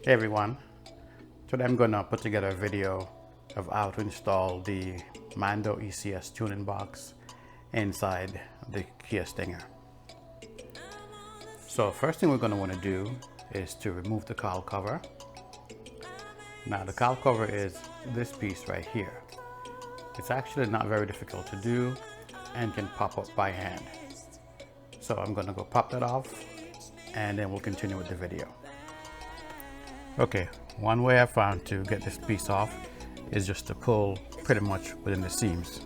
Hey everyone, today I'm going to put together a video of how to install the Mando ECS tuning box inside the Kia Stinger. So first thing we're going to want to do is to remove the cowl cover. Now the cowl cover is this piece right here. It's actually not very difficult to do and can pop up by hand. So I'm going to go pop that off and then we'll continue with the video. Okay, one way I found to get this piece off is just to pull pretty much within the seams.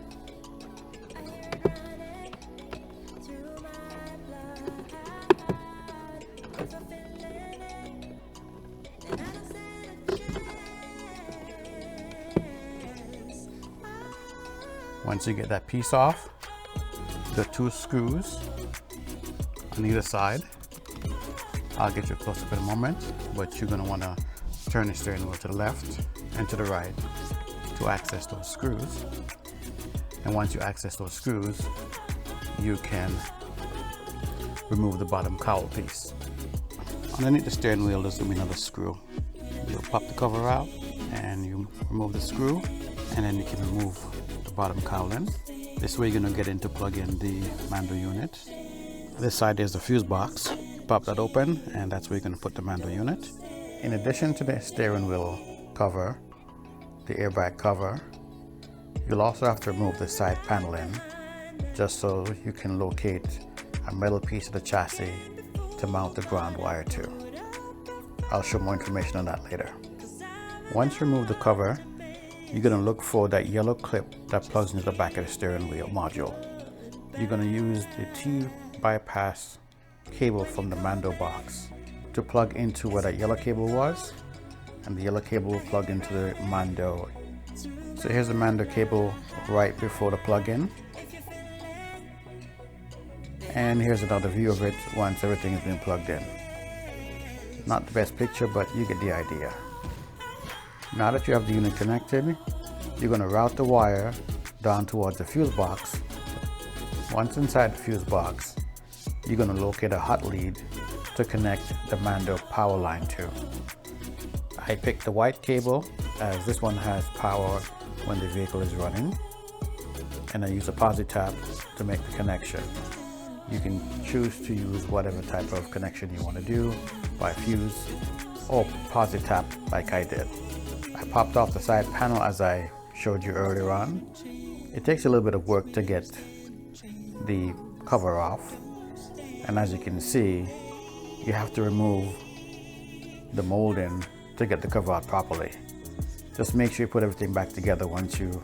Once you get that piece off, the two screws on either side. I'll get you a close-up in a moment, but you're going to want to turn the steering wheel to the left and to the right to access those screws. And once you access those screws, you can remove the bottom cowl piece. Underneath the steering wheel, there's going to be another screw. You'll pop the cover out and you remove the screw, and then you can remove the bottom cowling. This way you're going to get in to plug in the Mando unit. This side is the fuse box. Pop that open, and that's where you're going to put the Mando unit. In addition to the steering wheel cover, the airbag cover, you'll also have to remove the side paneling just so you can locate a metal piece of the chassis to mount the ground wire to. I'll show more information on that later. Once you remove the cover, you're going to look for that yellow clip that plugs into the back of the steering wheel module. You're going to use the T-bypass cable from the Mando box to plug into where that yellow cable was, and the yellow cable will plug into the Mando. So here's the Mando cable right before the plug-in, and here's another view of it once everything has been plugged in. Not the best picture, but you get the idea. Now that you have the unit connected, you're going to route the wire down towards the fuse box. Once inside the fuse box, you're going to locate a hot lead to connect the Mando power line to. I picked the white cable as this one has power when the vehicle is running, and I use a posi tap to make the connection. You can choose to use whatever type of connection you want to do, by fuse or posi tap like I did. I popped off the side panel as I showed you earlier on. It takes a little bit of work to get the cover off. And as you can see, you have to remove the molding to get the cover out properly. Just make sure you put everything back together once you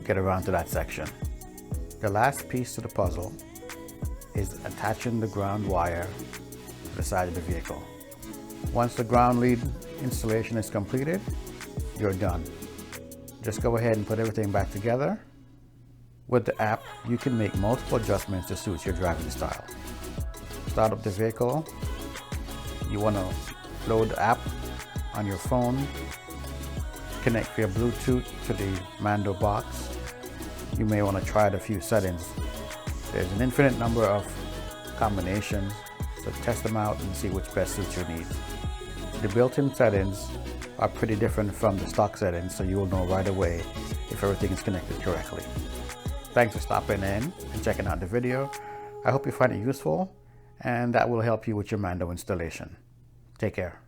get around to that section. The last piece to the puzzle is attaching the ground wire to the side of the vehicle. Once the ground lead installation is completed, you're done. Just go ahead and put everything back together. With the app, you can make multiple adjustments to suit your driving style. Start up the vehicle. You want to load the app on your phone. Connect via Bluetooth to the Mando box. You may want to try a few settings. There's an infinite number of combinations, so test them out and see which best suits your needs. The built-in settings are pretty different from the stock settings, so you will know right away if everything is connected correctly. Thanks for stopping in and checking out the video. I hope you find it useful and that will help you with your Mando installation. Take care.